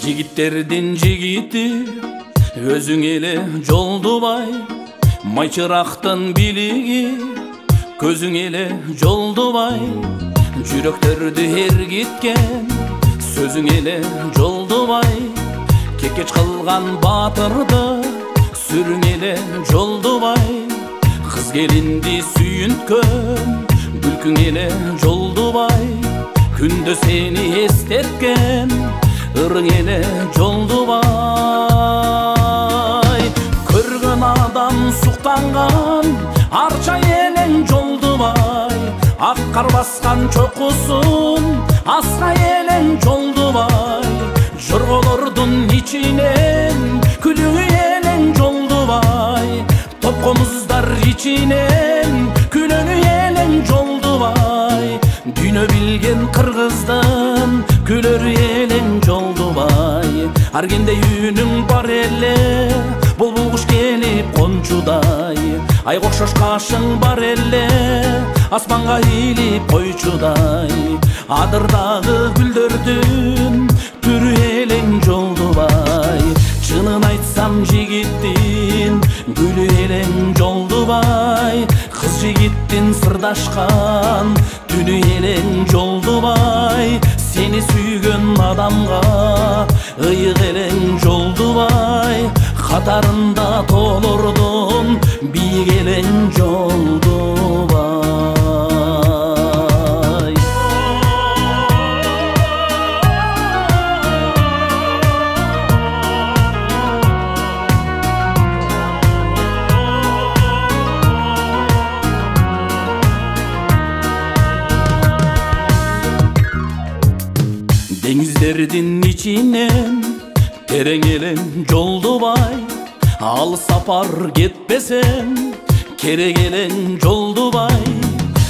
Жигиттердин жигити өзүң эле Жолдубай, майчырактын билиги көзүң эле Жолдубай, жүрөктөрдү эргиткен сөзүң эле Жолдубай, кекеч кылган баатырды сүрүң эле Жолдубай, кыз келинди сүйүнткөн бүлкүң эле Жолдубай, күндө сени эстеткен ырың эле Жолдубай, көргөн адам суктанган арча элең Жолдубай, ак кар баскан чокусун аска элең Жолдубай, жорголордун ичинен күлүңү элең Жолдубай, топкомуздар ичинен күлөңү элең Жолдубай, дүйнө билген кыргыздын күлөрү элең Жолдубай, ар кенде үнүң бар эле булбул куш келип кончудай, айга окшош кашың бар эле асманга ийилип койчудай, адырдагы гүлдөрдүн түрү элең Жолдубай, чынын айтсам жигиттин гүлү элең Жолдубай, кыз жигиттин сырдашкан түнү элең Жолдубай, сени сүйгөн адамга ыйык элең Жолдубай, катарында тоолордун бийик элең Жолдубай. Деңиздердин ичинен терең элең Жолдубай, алыс сапар кетпесем керек элең Жолдубай,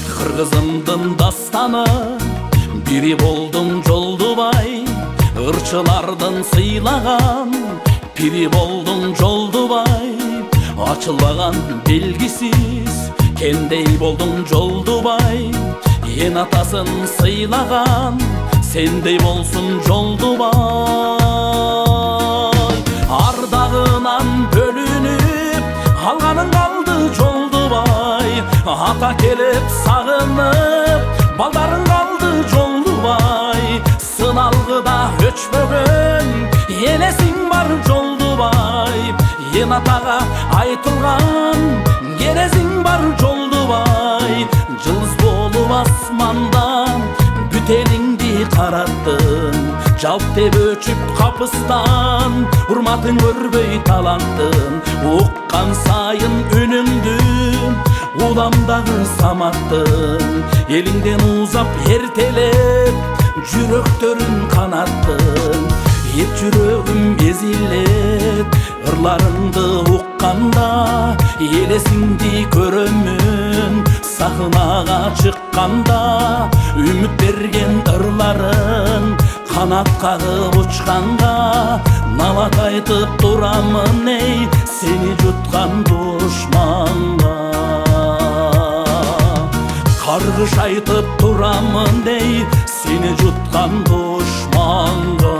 кыргызымдын дастаны бири болдуң Жолдубай, ырчылардын сыйлаган пири болдуң Жолдубай, ачылбаган белгисиз кендей болдуң Жолдубай, эн атасын сыйлаган сендей болсун Жолдубай, ардагынан бөлүнүп алганың калды Жолдубай, ата келип сагынып балдарың калды Жолдубай, сыналгыда өчпөгөн элесиң бар Жолдубай, эн атага айтылган кересиң бар Жолдубай, жылдыз болуп асмандан бүтелиңди караттың, жалп деп өчүп капыстан урматың көрбөй таланттың, уккан сайын үнүңдү уламдагы саматтың, элиңден узап эртелеп жүрөктөрүн канаттың, эп жүрөгүм эзилет ырларыңды укканда, элесиңди көрөмүн сахнага чыкканда, үмүт берген ырларың канат кагып учканда, налат айтып турамын эй сени жуткан душманга, каргыш айтып турамын эй сени жуткан душманга.